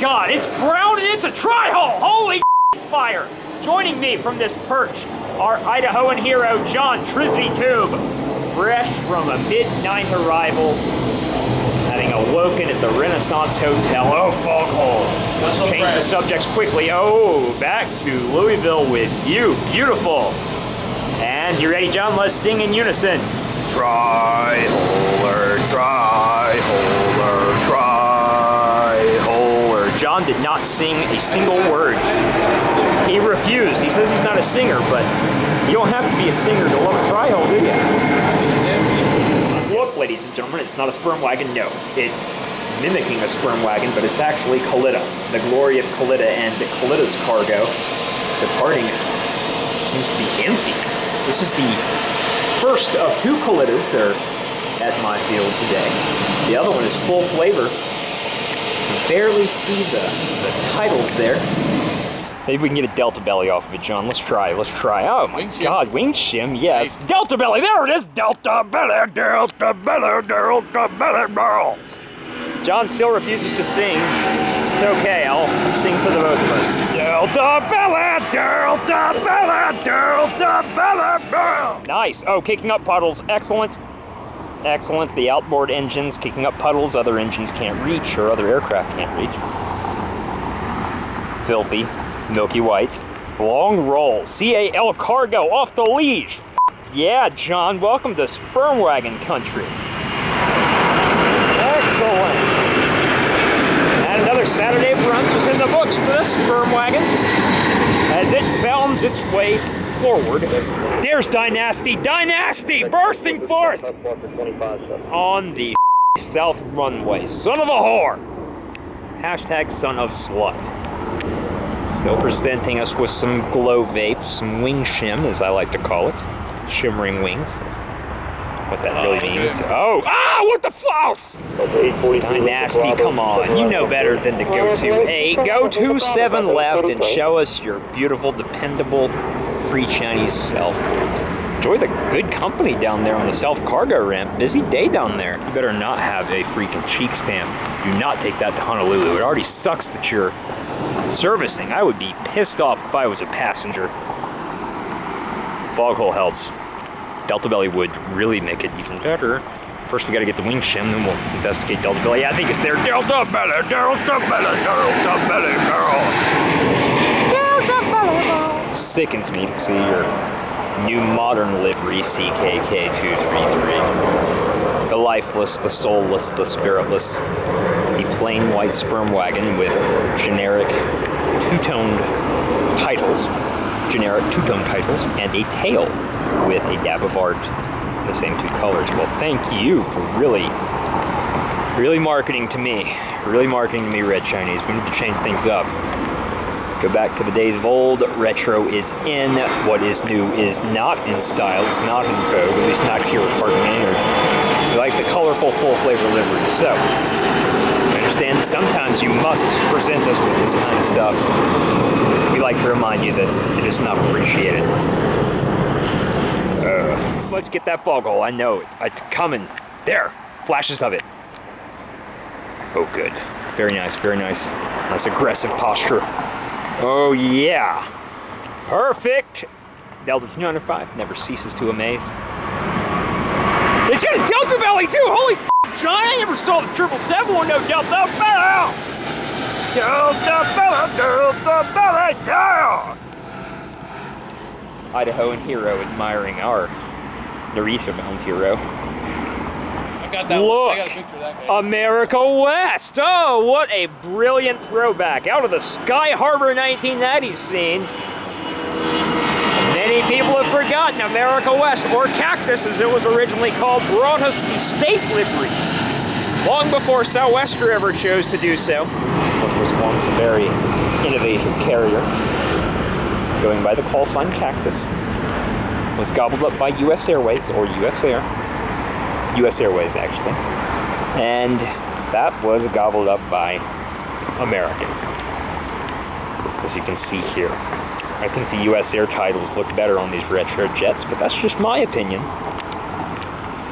God, it's brown and it's a tri-hull! Holy fire! Joining me from this perch, our Idahoan hero, John Trizity Tube, fresh from a midnight arrival, having awoken at the Renaissance Hotel. Oh, foghole! Change the subjects quickly. Oh, back to Louisville with you. Beautiful. And you ready, John? Let's sing in unison. Tri-holer, tri-holer, tri-holer. John did not sing a single word. He refused. He says he's not a singer, but you don't have to be a singer to love a tri-hole, do you? Look, ladies and gentlemen, it's not a sperm wagon, no. It's mimicking a sperm wagon, but it's actually Kalita. The glory of Kalita, and Kalita's cargo departing seems to be empty. This is the first of two Kalitas that are at my field today. The other one is full flavor. You can barely see the titles there. Maybe we can get a Delta Belly off of it, John. Let's try. Oh my God, wing shim, yes. Nice. Delta Belly, there it is. Delta Belly, Delta Belly, Delta Belly, girl. John still refuses to sing. It's okay, I'll sing for the both of us. Delta Belly, Delta Belly, Delta Belly, girl. Nice. Oh, kicking up puddles, excellent. Excellent. The outboard engines kicking up puddles other engines can't reach, or other aircraft can't reach. Filthy. Milky white. Long roll. CAL cargo off the leash. Yeah, John, welcome to sperm wagon country. Excellent. And another Saturday brunch is in the books for this sperm wagon as it bounds its way forward. There's Dynasty bursting forth on the south runway. Son of a whore. Hashtag son of slut. Still presenting us with some glow vape, some wing shim, as I like to call it. Shimmering wings. What that really means. Oh, what the flouse! Dynasty, come on. You know better than to go to 7 left and show us your beautiful, dependable, free Chinese self. Enjoy the good company down there on the South Cargo ramp. Busy day down there. You better not have a freaking cheek stamp. Do not take that to Honolulu. It already sucks that you're servicing. I would be pissed off if I was a passenger. Foghole helps. Delta Belly would really make it even better. First we gotta get the wing shim, then we'll investigate Delta Belly. Yeah, I think it's there. Delta Belly, Delta Belly, Delta Belly, girl. Delta Belly, girl. Sickens me to see your new modern livery, CKK233. The lifeless, the soulless, the spiritless. The plain white sperm wagon with generic two-toned titles, and a tail with a dab of art, the same two colors. Well, thank you for really marketing to me. Red Chinese. We need to change things up. Go back to the days of old. Retro is in. What is new is not in style. It's not in vogue, at least not here at Hail Maynard. We like the colorful, full flavor livery. So, understand sometimes you must present us with this kind of stuff. We like to remind you that it is not appreciated. Let's get that foghole. I know it. It's coming. There. Flashes of it. Oh, good. Very nice, very nice. Nice aggressive posture. Oh, yeah. Perfect. Delta 205 never ceases to amaze. It's got a Delta Belly, too. Holy John, I never saw the 777 with no Delta Belly! Delta Belly, Delta Belly, yeah! Idahoan Hero admiring our Norwegian-bound hero. Look! I got a picture of that guy. America West! Oh, what a brilliant throwback. Out of the Sky Harbor 1990s scene. Many people have forgotten America West, or Cactus as it was originally called, brought us the state liveries. Long before Southwester ever chose to do so, which was once a very innovative carrier, going by the call sign Cactus, was gobbled up by US Airways, or US Air. US Airways, actually. And that was gobbled up by American. As you can see here. I think the US Air titles look better on these retro jets, but that's just my opinion.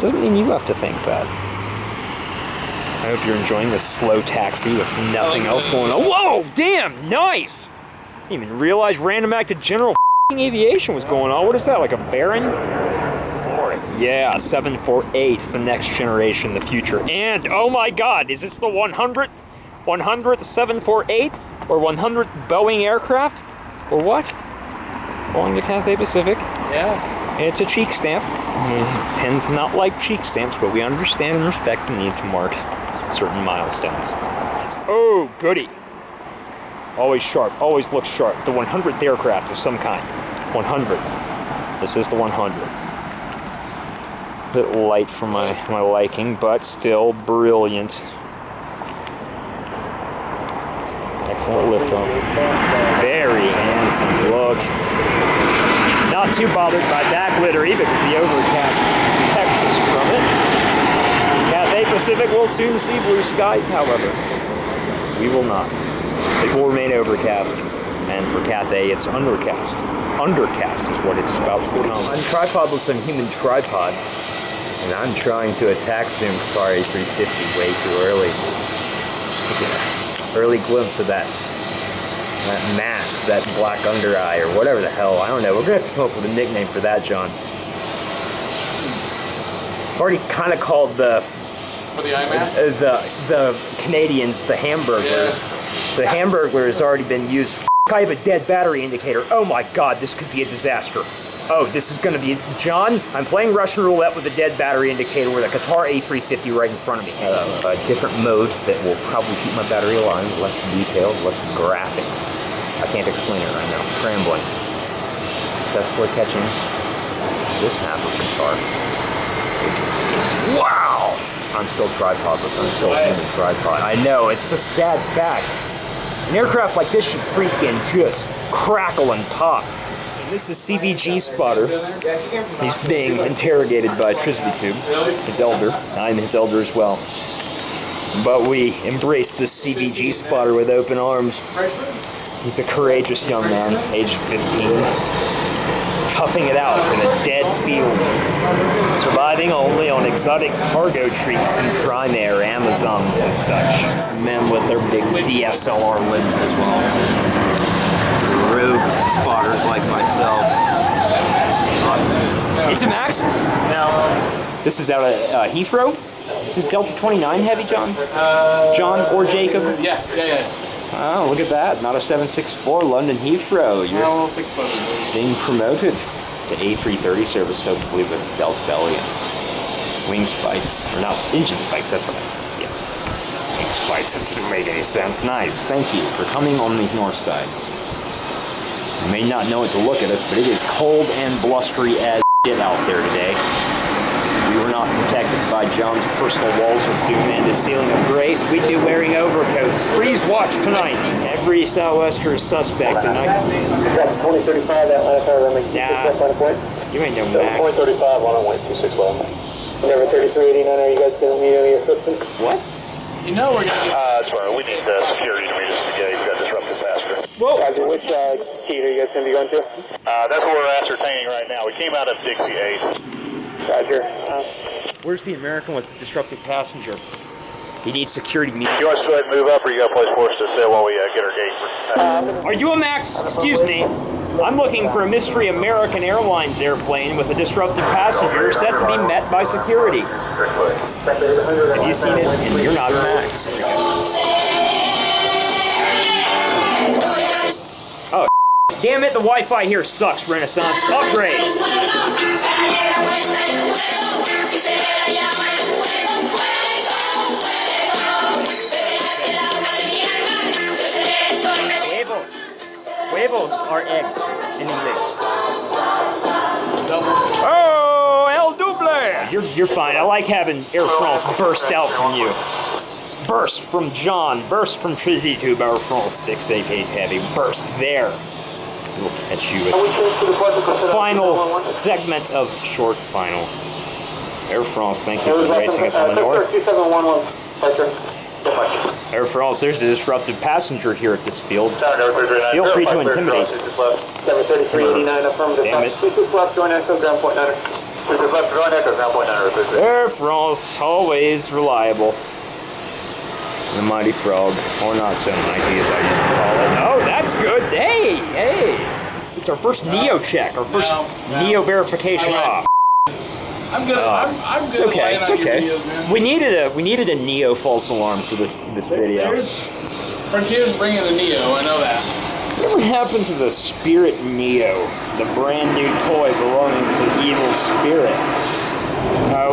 Doesn't mean you have to think that. I hope you're enjoying this slow taxi with nothing else going on. Whoa, damn, nice! Didn't even realize random act of general aviation was going on. What is that, like a Baron? Yeah, 748, the next generation, the future. And, oh my god, is this the 100th 748? Or 100th Boeing aircraft? Or what? Belonging to Cathay Pacific. Yeah. And it's a cheek stamp. We tend to not like cheek stamps, but we understand and respect the need to mark certain milestones. Oh, goody. Always sharp, always looks sharp. The 100th aircraft of some kind. 100th. This is the 100th. A bit light for my liking, but still brilliant. Excellent liftoff. Very handsome look. Not too bothered by that glittery because the overcast protects us from it. Cathay Pacific will soon see blue skies, however. We will not. It will remain overcast. And for Cathay, it's undercast. Undercast is what it's about to become. I'm tripodless and human tripod. And I'm trying to attack soon Qatar A350 way too early. Just get an early glimpse of that mask, that black under eye, or whatever the hell. I don't know. We're gonna have to come up with a nickname for that, John. I've already kind of called the Canadians the Hamburglers. Yeah. So Hamburglar has already been used. I have a dead battery indicator. Oh my god, this could be a disaster. Oh, this is going to be... John, I'm playing Russian roulette with a dead battery indicator with a Qatar A350 right in front of me. A different mode that will probably keep my battery alive, less detailed, less graphics. I can't explain it right now. Scrambling. Successfully catching this half of Qatar A350. Wow! I'm still tripodless. I'm still a human tripod. I know, it's a sad fact. An aircraft like this should freaking just crackle and pop. This is CVG Spotter. He's being interrogated by Trizity Tube, his elder. I'm his elder as well. But we embrace this CVG Spotter with open arms. He's a courageous young man, age 15, toughing it out in a dead field, surviving only on exotic cargo treats and Primair Amazons and such. Men with their big DSLR lenses as well. Rogue spotters like myself. It's a Max? No. This is out of Heathrow? Is this Delta 29 heavy, John? John or Jacob? Yeah. Oh, look at that. Not a 764 London Heathrow. You're we'll take photos. Being promoted to A330 service, hopefully with Delta belly and wing spikes. Or not, engine spikes, that's what I meant. Yes. Wing spikes, it doesn't make any sense. Nice. Thank you for coming on the north side. You may not know it to look at us, but it is cold and blustery as shit out there today. If we were not protected by John's personal walls of doom and his ceiling of grace, we'd be wearing overcoats. Freeze watch tonight. Every Southwester is suspect tonight. 2035, Atlanta Tower, runway 26 point. You ain't no Max. 2035, runway 26 level. Number 3389, are you guys going to need any assistance? What? You know we're going to get... Sorry, we need security to meet us. Yeah, you've got disruptive passenger. Whoa! Which heat are you guys going to be going to? That's what we're ascertaining right now. We came out of 68. Roger. Where's the American with the disruptive passenger? He needs security to meet. You want us to go ahead and move up, or you got a place for us to sit while we get our gate? Are you a Max? Excuse me. I'm looking for a mystery American Airlines airplane with a disruptive passenger set to be met by security. Have you seen it? And you're not a Max. Oh, damn it, the Wi-Fi here sucks, Renaissance. Upgrade! Huevos. Huevos are eggs in English. Oh, El Double! You're fine. I like having Air France burst out from you. Burst from John. Burst from Trizity Tube, Air France 688 Heavy. Burst there. We'll catch you at the final segment of short final. Air France, thank you for racing us on the north. Air France, there's a disruptive passenger here at this field. Feel free to intimidate. Damn it. Air France, always reliable. The Mighty Frog, or not so mighty as I used to call it. Oh, that's good. Hey. It's our first Neo check, our first Neo verification. I'm good. I'm good. It's okay. It's okay. We needed a Neo false alarm for this video. Frontier's bringing the Neo. I know that. Whatever happened to the Spirit Neo, the brand new toy belonging to Evil Spirit?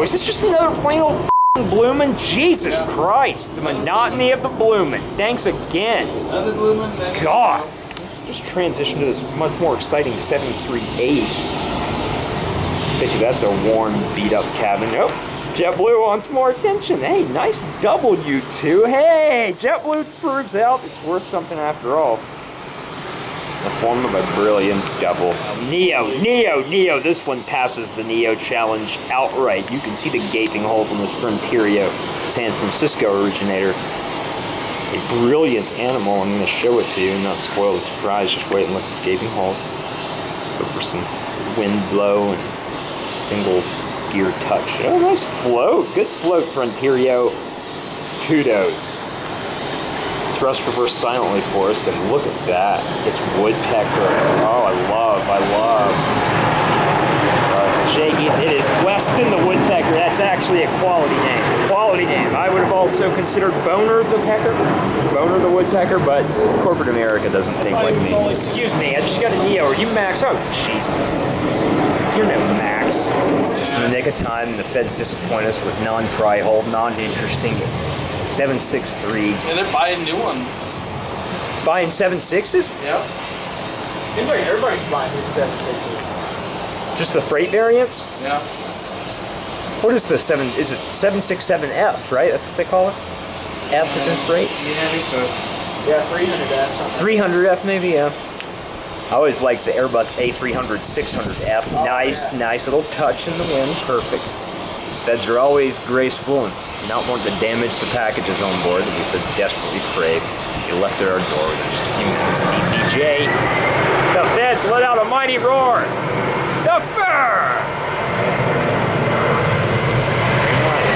Is this just another plain old Bloomin'? Jesus Christ! The monotony of the Bloomin'. Thanks again. Another Bloomin'. God. Let's just transition to this much more exciting 738. Bet you that's a worn, beat-up cabin. Oh, JetBlue wants more attention. Hey, nice W2. Hey, JetBlue proves out it's worth something after all. The form of a brilliant double. Neo. This one passes the Neo challenge outright. You can see the gaping holes on this Frontierio San Francisco originator. A brilliant animal. I'm going to show it to you, not spoil the surprise. Just wait and look at the gaping holes. Look for some wind blow and single gear touch. Oh, nice float. Good float, Frontierio. Kudos. Thrust reverse silently for us, and look at that. It's woodpecker. Oh, I love. Sorry for shakies. It is Weston the woodpecker. That's actually a quality name. I would have also considered Boner the woodpecker, but corporate America doesn't think like me. Excuse me, I just got a Neo. Are you Max? Oh, Jesus. You're no Max. Just in the nick of time, and the feds disappoint us with non-pry hold, non-interesting 763. Yeah, they're buying new ones. Buying 7.6s? Yeah. Seems like everybody's buying new 7.6s. Just the freight variants? Yeah. What is the 7? Is it 767F, right? That's what they call it? F is in freight? Yeah, I think so. Yeah, 300F something. 300F maybe, yeah. I always like the Airbus A300 600F. Nice little touch in the wind. Perfect. Feds are always graceful and not want to damage the packages on board that we so desperately crave. They left at our door within just a few minutes. DPJ. The feds let out a mighty roar. The feds! Very nice.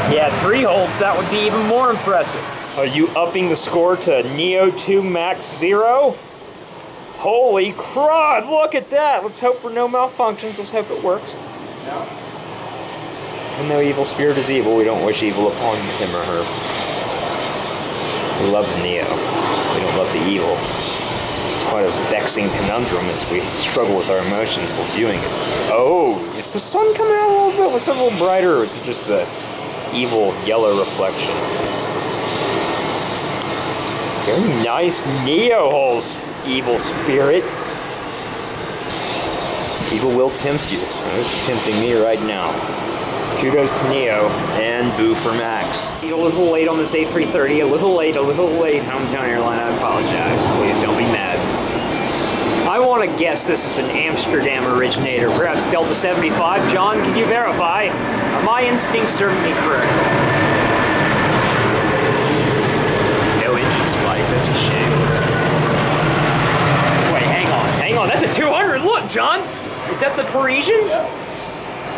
If you had 3 holes, that would be even more impressive. Are you upping the score to Neo 2 Max 0? Holy crud, look at that. Let's hope for no malfunctions. Let's hope it works. Yeah. And though evil spirit is evil, we don't wish evil upon him or her. We love the Neo. We don't love the evil. It's quite a vexing conundrum as we struggle with our emotions while viewing it. Oh, is the sun coming out a little bit? Was it a little brighter, or is it just the evil yellow reflection? Very nice Neo holes, evil spirit. Evil will tempt you. It's tempting me right now. Kudos to Neo, and boo for Max. A little late on this A330, a little late. Hometown airline, I apologize. Please don't be mad. I want to guess this is an Amsterdam originator, perhaps Delta 75. John, can you verify? Are my instincts serving me correct? No engine spikes, that's a shame. Wait, hang on, that's a 200. Look, John! Is that the Parisian? Yeah.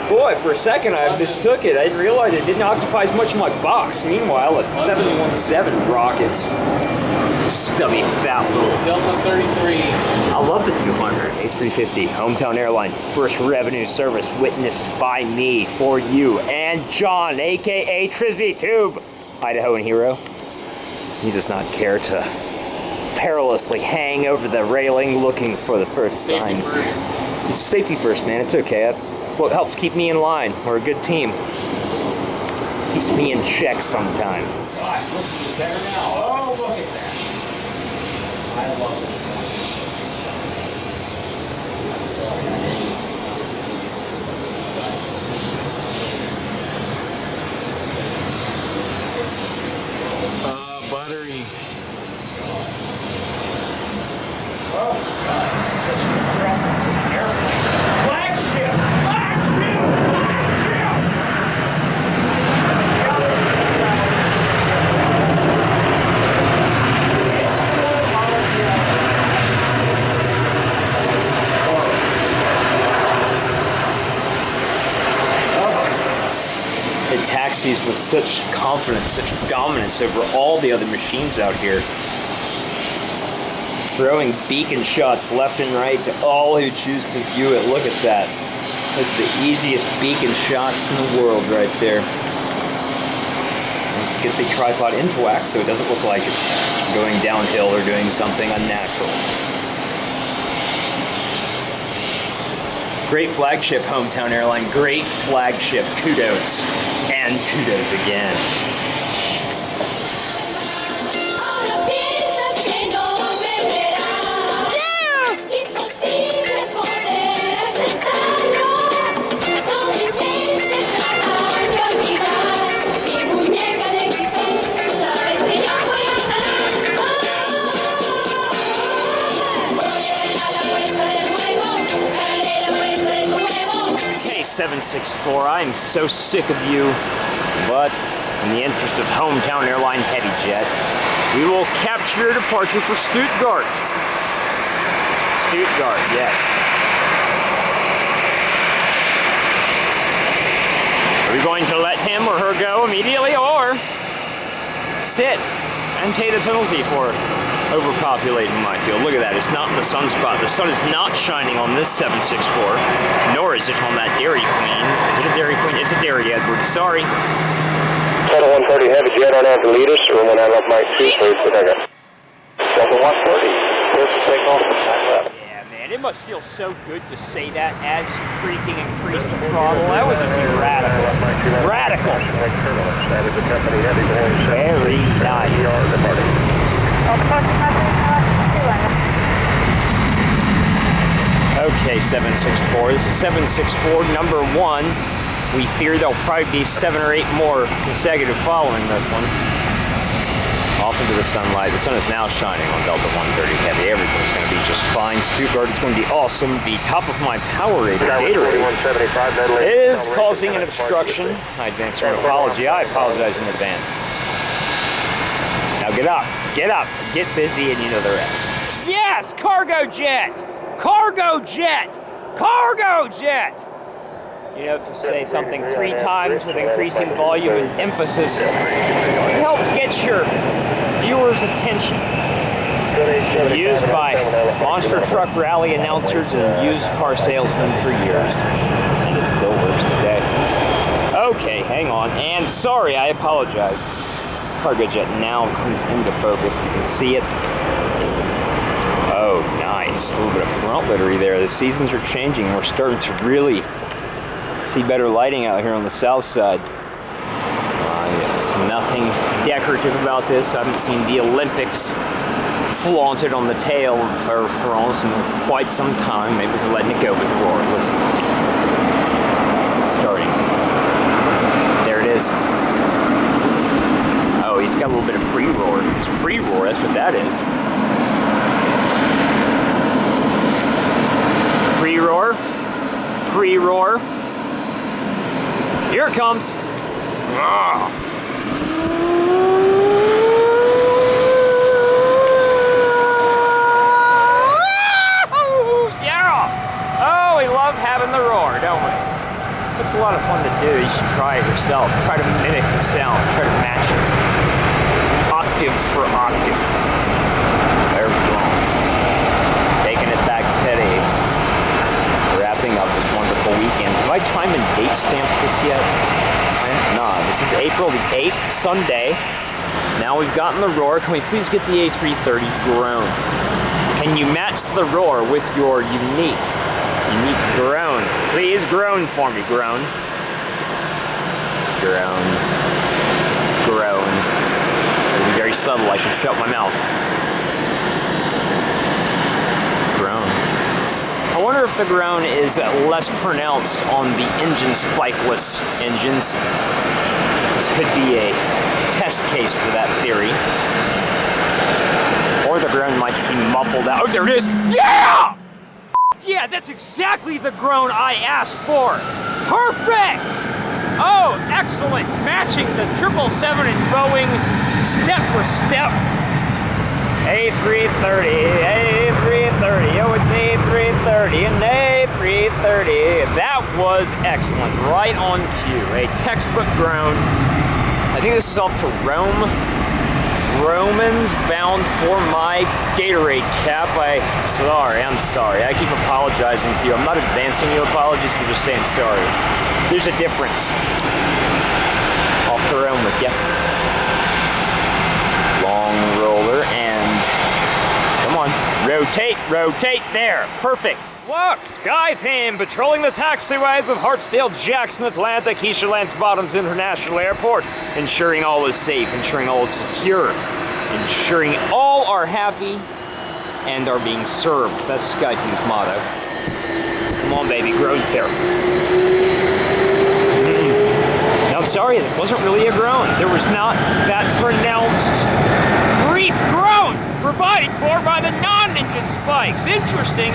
Boy, for a second I mistook it. I didn't realize it didn't occupy as much of my box. Meanwhile, it's 717 rockets. It's a stubby, fat little Delta 33. I love the 200. A350, hometown airline, first revenue service witnessed by me, for you, and John, aka Trizity Tube, Idahoan Hero. He does not care to perilously hang over the railing looking for the first signs. Safety first, man. It's okay. That's what helps keep me in line. We're a good team. Keeps me in check sometimes. God, looks even better now. Oh, look at that. I love this one. I'm sorry. Battery. Oh, God, it's such an aggressive airplane. Flagship! It taxis with such confidence confidence, such dominance over all the other machines out here. Throwing beacon shots left and right to all who choose to view it. Look at that. That's the easiest beacon shots in the world right there. Let's get the tripod into wax so it doesn't look like it's going downhill or doing something unnatural. Great flagship, Hometown Airline. Great flagship. Kudos. And kudos again. K764, I'm so sick of you, but in the interest of Hometown Airline Heavy Jet, we will capture your departure for Stuttgart. Stuttgart, yes. Are we going to let him or her go immediately, or sit and pay the penalty for overpopulating my field? Look at that, it's not in the sunspot. The sun is not shining on this 764, nor is it on that Dairy Queen. Is it a Dairy Queen? It's a Dairy Edward, sorry. Delta 130 Heavy Jet on out to lead us, or when I left my seat, please, but I got Delta 130, clear for takeoff, time left. Yeah, man, it must feel so good to say that as you freaking increase the throttle. That would just be radical. Radical. Very nice. Okay, 764. This is 764 number 1. We fear there'll probably be 7 or 8 more consecutive following this one. Off into the sunlight. The sun is now shining on Delta 130 Heavy. Everything's going to be just fine. Stuttgart is going to be awesome. The top of my Powerator Gatorade is causing an obstruction. I advance an apology. I apologize in advance. Now get up. Get up. Get busy, and you know the rest. Yes! Cargo jet! Cargo jet! Cargo jet! You know, if you say something 3 times with increasing volume and emphasis, it helps get your viewers' attention. Used by monster truck rally announcers and used car salesmen for years. And it still works today. Okay, hang on. And sorry, I apologize. Cargo jet now comes into focus. You can see it. Oh, nice. A little bit of front littery there. The seasons are changing. We're starting to really see better lighting out here on the south side. Yes, nothing decorative about this. I haven't seen the Olympics flaunted on the tail of Air France in quite some time. Maybe they're letting it go with the roar. Listen. Starting. There it is. Oh, he's got a little bit of free roar. It's free roar, that's what that is. Pre-roar. Pre-roar. Here it comes. Ah. Yeah. Oh, we love having the roar, don't we? It's a lot of fun to do. You should try it yourself. Try to mimic the sound. Try to match it. Octave for octave. Air France. Taking it back to Petty. Wrapping up this wonderful weekend. Have I time and date stamped this yet? I have not. This is April the 8th, Sunday. Now we've gotten the roar. Can we please get the A330 groan? Can you match the roar with your unique groan? Please groan for me, groan. Groan. Groan. It'll be very subtle. I should shut my mouth. Groan. I wonder if the groan is less pronounced on the engine spikeless engines. This could be a test case for that theory. Or the groan might just be muffled out. Oh, there it is! Yeah! Yeah, that's exactly the groan I asked for! Perfect! Oh, excellent! Matching the 777 and Boeing step for step. A330, A330, oh, it's A330 and A330. That was excellent, right on cue. A textbook groan. I think this is off to Rome. Romans bound for my Gatorade cap. I'm sorry. I keep apologizing to you. I'm not advancing you apologies, I'm just saying sorry. There's a difference. Off to Rome with you. Long roller and come on. Rotate there. Perfect. Look, Sky Team patrolling the taxiways of Hartsfield-Jackson, Atlanta, Keisha Lance Bottoms International Airport, ensuring all is safe, ensuring all is secure, ensuring all are happy and are being served. That's Sky Team's motto. Come on, baby, groan there. Now, I'm sorry, it wasn't really a groan. There was not that pronounced brief groan provided for by the non-engine spikes. Interesting.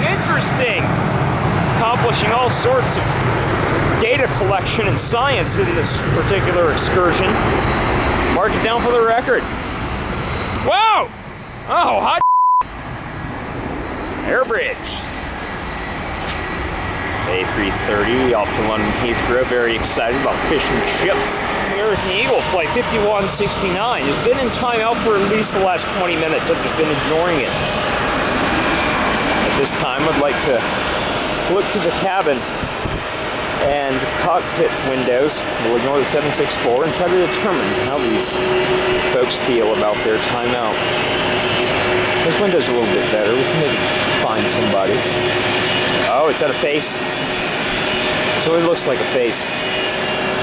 Accomplishing all sorts of data collection and science in this particular excursion. Mark it down for the record. Whoa! Oh, hot air bridge. A330 off to London Heathrow. Very excited about fish and chips. American Eagle Flight 5169 has been in timeout for at least the last 20 minutes. I've just been ignoring it. At this time, I'd like to look through the cabin and cockpit windows. We'll ignore the 764 and try to determine how these folks feel about their timeout. This window's a little bit better. We can maybe find somebody. Oh, is that a face? So it looks like a face.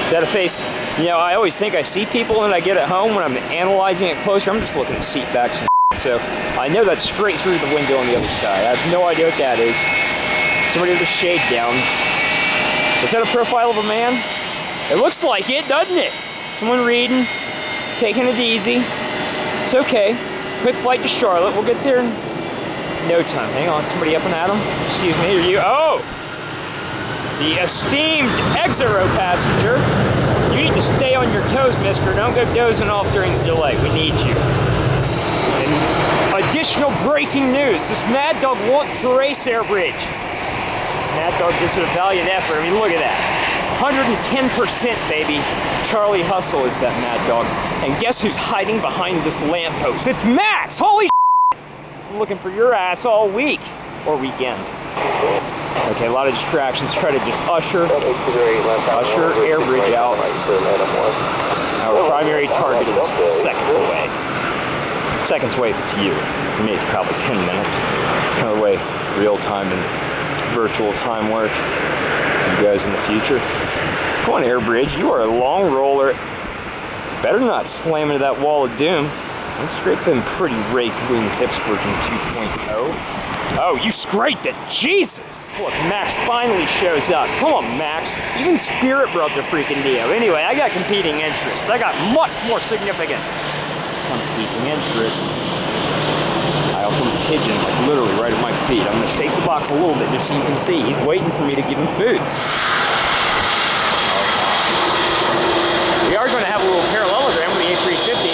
Is that a face? You know, I always think I see people when I get at home when I'm analyzing it closer. I'm just looking at seat backs and so I know that's straight through the window on the other side. I have no idea what that is. Somebody with a shade down. Is that a profile of a man? It looks like it, doesn't it? Someone reading, taking it easy. It's okay. Quick flight to Charlotte. We'll get there in no time. Hang on, somebody up and at him. Excuse me, are you? Oh! The esteemed exit row passenger. You need to stay on your toes, mister. Don't go dozing off during the delay. We need you. And additional breaking news. This Mad Dog wants to race Air Bridge. Mad Dog gives it a valiant effort. I mean, look at that. 110%, baby. Charlie Hustle is that Mad Dog. And guess who's hiding behind this lamppost? It's Max! Holy shit! I'm looking for your ass all week. Or weekend. Okay, a lot of distractions. Try to just usher Air Bridge out. Our primary target is seconds away. Seconds away if it's you. For me, it's probably 10 minutes. Kind of the way real-time and virtual time work. For you guys in the future. Come on, Air Bridge. You are a long roller. Better not slam into that wall of doom. Don't scrape them pretty raked wingtips version 2.0. Oh, you scraped it! Jesus! Look, Max finally shows up. Come on, Max. Even Spirit brought their freaking deal. Anyway, I got competing interests. I got much more significant competing interests. I also have a pigeon, like literally right at my feet. I'm gonna shake the box a little bit just so you can see. He's waiting for me to give him food. We are going to have a little parallelogram with the A350.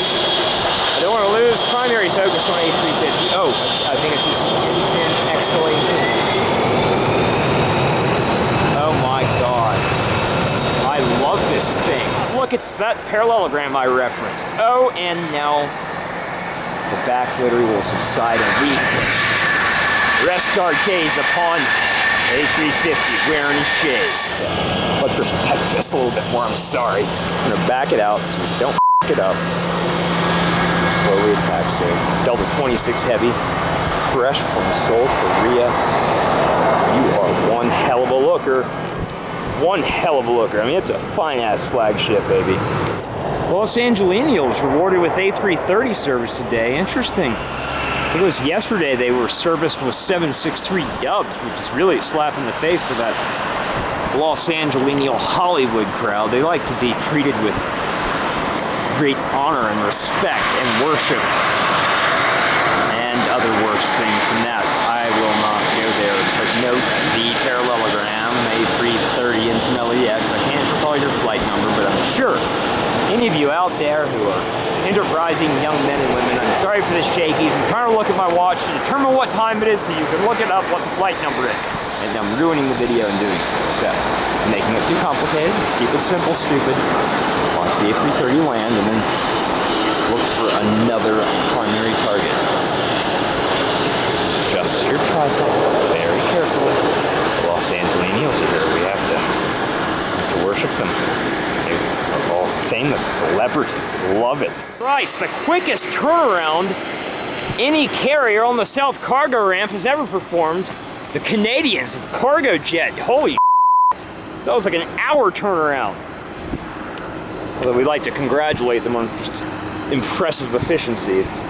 I don't want to lose primary focus on A350. Oh, I think it's just engine exhalation. Oh my god. I love this thing. Look, it's that parallelogram I referenced. Oh, and now the back literally will subside and we can rest our gaze upon A350 wearing his shades. Let's respect this a little bit more. I'm sorry. I'm going to back it out so we don't f*** it up. Slowly attack soon. Delta 26 Heavy, fresh from Seoul, Korea. You are one hell of a looker. One hell of a looker. I mean, it's a fine-ass flagship, baby. Los Angelinos rewarded with A330 service today. Interesting. I think it was yesterday they were serviced with 763 Dubs, which is really a slap in the face to that Los Angelino Hollywood crowd. They like to be treated with great honor and respect and worship and other worse things than that. I will not go there, but note the parallelogram A330 Antonelli X. I can't recall your flight number, but I'm sure any of you out there who are enterprising young men and women, I'm sorry for the shakies. I'm trying to look at my watch to determine what time it is so you can look it up what the flight number is. and I'm ruining the video in doing so. So, making it too complicated. Let's keep it simple, stupid. Watch the A330 land, and then look for another primary target. Adjust your tripod very carefully. The Los Angelenos are here. We have to worship them. They're all famous celebrities. Love it. Christ, the quickest turnaround any carrier on the South Cargo Ramp has ever performed. The Canadians of Cargo Jet. Holy shit. That was like an hour turnaround. Although we'd like to congratulate them on just impressive efficiency. It's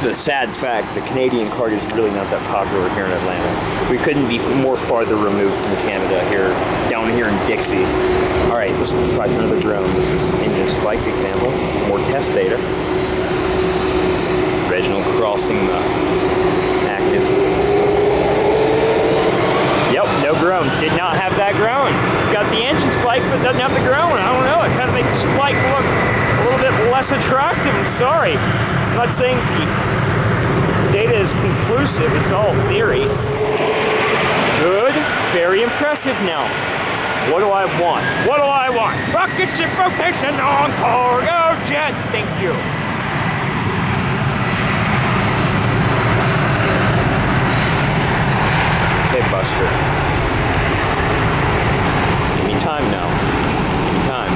the sad fact that Canadian cargo is really not that popular here in Atlanta. We couldn't be more farther removed from Canada here, down here in Dixie. All right, let's try for another drone. This is engine spiked example. More test data. Reginald crossing the active. Yep, no groan. Did not have that groan. It's got the engine spike, but doesn't have the groan. I don't know. It kind of makes the spike look a little bit less attractive. I'm sorry. I'm not saying the data is conclusive. It's all theory. Good. Very impressive now. What do I want? What do I want? Rocket ship rotation on cargo jet. Thank you. Okay, Buster. Give me time now. Give me time.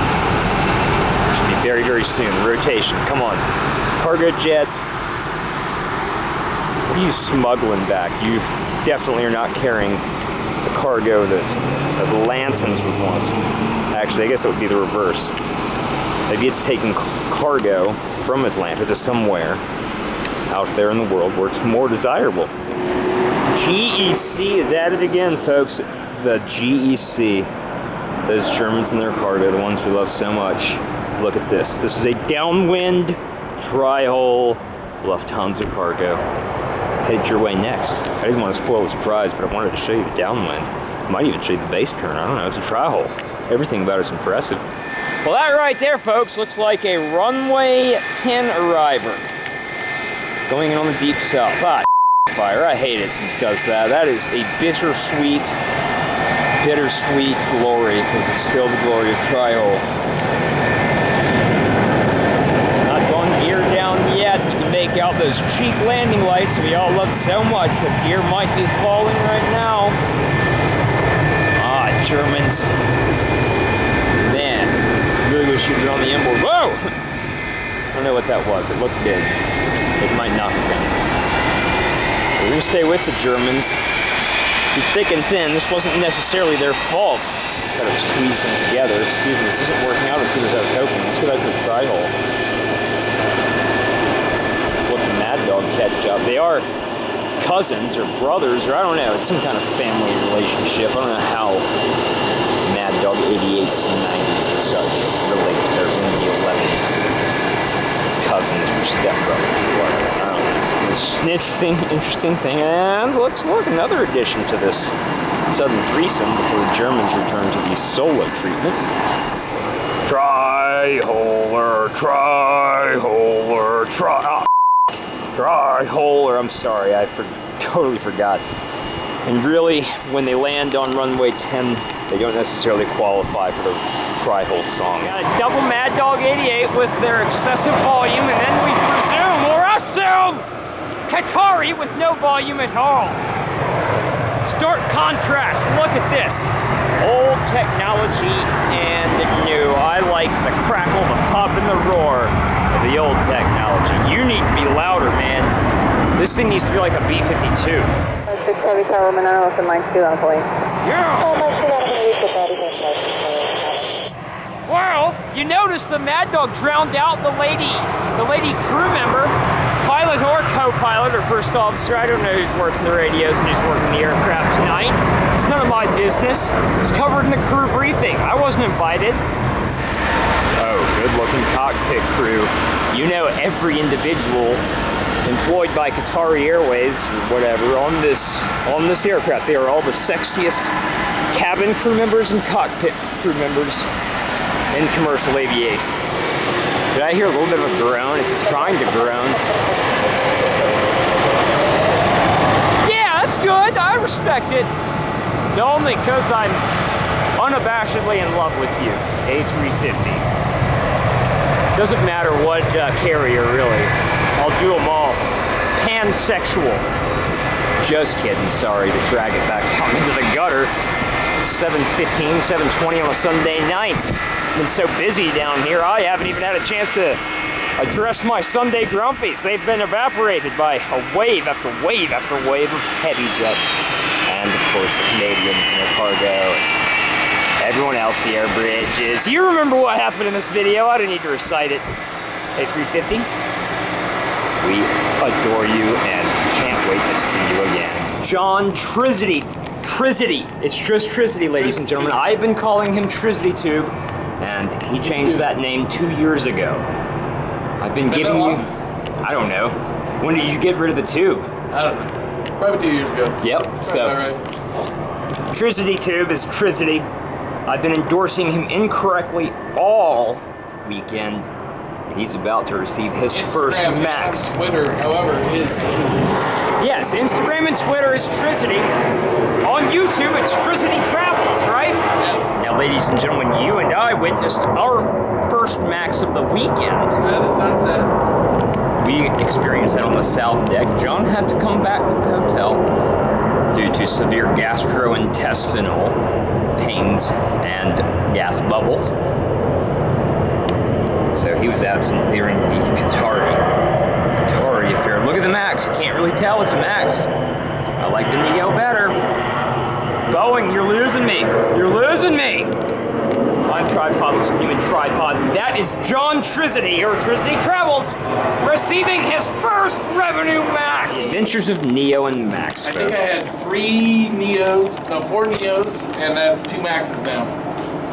Should be very, very soon. Rotation. Come on. Cargo jet. What are you smuggling back? You definitely are not carrying the cargo that the Lantans would want. Actually, I guess it would be the reverse. Maybe it's taking cargo from Atlanta to somewhere out there in the world where it's more desirable. GEC is at it again, folks. The GEC. Those Germans and their cargo, the ones we love so much. Look at this. This is a downwind, tri-hull Lufthansa cargo. Headed your way next. I didn't want to spoil the surprise, but I wanted to show you the downwind. I might even show you the base current. I don't know. It's a tri-hull. Everything about it's impressive. Well, that right there, folks, looks like a runway 10 arriver. Going in on the deep south. Fire. I hate it. It does that. That is a bittersweet glory, because it's still the glory of tri-hull. It's not gone gear down yet. You can make out those cheek landing lights we all love so much. The gear might be falling right now. Germans. Man, really wish you'd been on the inboard. Whoa! I don't know what that was. It looked big. It might not have been. We're going to stay with the Germans. Through thick and thin, this wasn't necessarily their fault. Try to squeeze them together. Excuse me, this isn't working out as good as I was hoping. Let's go back to the tri-hull. Let the Mad Dog catch up. They are cousins or brothers, or I don't know. It's some kind of family relationship. I don't know how Mad Dog 88s and 90s and such relate to their Indy 11 cousins or stepbrothers or whatever. I don't know. It's an interesting thing. And let's look, another addition to this Southern threesome before the Germans return to the solo treatment. Tri-holer, I'm sorry, I totally forgot. And really, when they land on runway 10, they don't necessarily qualify for the tri-hull song. Got a double Mad Dog 88 with their excessive volume, and then we assume Qatari with no volume at all. Stark contrast, look at this. Old technology and new. I like the crackle, the pop, and the roar of the old technology. You need to be louder, man. This thing needs to be like a B-52. 6 Heavy Tower, Manila, with the Mike 2 on plane. Yeah! Well, you notice the Mad Dog drowned out the lady crew member, pilot or co-pilot or first officer. I don't know who's working the radios and who's working the aircraft tonight. It's none of my business. It's covered in the crew briefing. I wasn't invited. Oh, good-looking cockpit crew. You know, every individual employed by Qatari Airways or whatever on this aircraft, they are all the sexiest cabin crew members and cockpit crew members in commercial aviation. Did I hear a little bit of a groan? It's trying to groan. Yeah, that's good. I respect it. only because I'm unabashedly in love with you, A350. Doesn't matter what carrier, really. I'll do them all. Pansexual. Just kidding, sorry to drag it back down into the gutter. 7:15, 7:20 on a Sunday night. Been so busy down here, I haven't even had a chance to address my Sunday grumpies. They've been evaporated by a wave after wave after wave of heavy jet. And of course the Canadians and their cargo. Everyone else, the air bridges. You remember what happened in this video? I don't need to recite it. A350, we adore you and can't wait to see you again. John Trizity. Trizity. It's just Trizity, ladies and gentlemen. I've been calling him Trizity Tube, and he changed that name 2 years ago. I've been giving you... I don't know. When did you get rid of the tube? I don't know. Probably 2 years ago. Yep, so... Right. Trizity Tube is Trizity. I've been endorsing him incorrectly all weekend. He's about to receive his first Max. And Twitter, however, is Trizity. Yes, Instagram and Twitter is Trizity. On YouTube, it's Trizity Travels, right? Yes. Now, ladies and gentlemen, you and I witnessed our first Max of the weekend. The sunset. We experienced that on the south deck. John had to come back to the hotel due to severe gastrointestinal pains and gas bubbles. So he was absent during the Qatari affair. Look at the Max. You can't really tell it's a Max. I like the Neo better. Boeing, you're losing me. You're losing me. I'm Tripod, human tripod. That is John Trizity, or Trizity Travels, receiving his first revenue Max. Adventures of Neo and Max, I folks. think I had 4 Neos, and that's 2 Maxes now.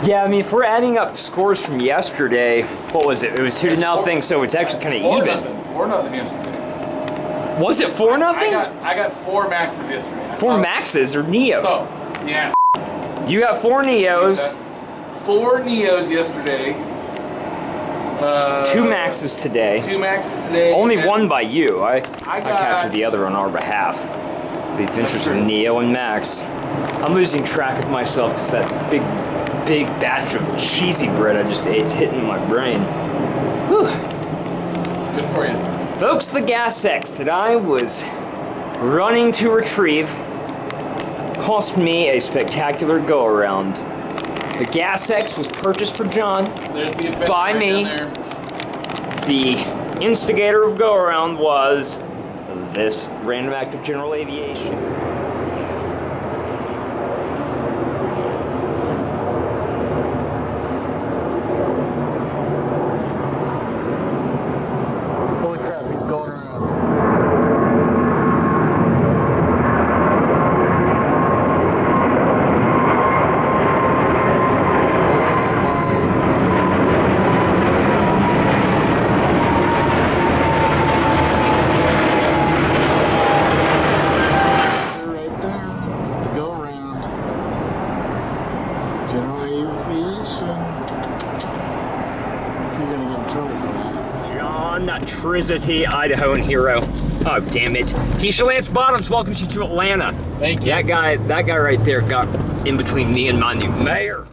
Yeah, I mean, if we're adding up scores from yesterday, what was it? It was 2-0, so it's actually kind of even. 4-0 yesterday. Was it 4-0? I got 4 Maxes yesterday. 4 Maxes or Neo? So, yeah. You got 4 Neos. 4 Neos yesterday. 2 Maxes today. 2 Maxes today. Only one by you. I got, captured the other on our behalf. The Adventures of Neo and Max. I'm losing track of myself because that big batch of cheesy bread I just ate is hitting my brain. Whew. It's good for you. Folks, the gas X that I was running to retrieve cost me a spectacular go-around. The gas X was purchased for John There's the by me. The instigator of go-around was this random act of general aviation. Holy crap, he's going around. John Trizity, Idahoan Hero. Oh, damn it. Keisha Lance Bottoms welcomes you to Atlanta. Thank you. That guy right there got in between me and my new mayor.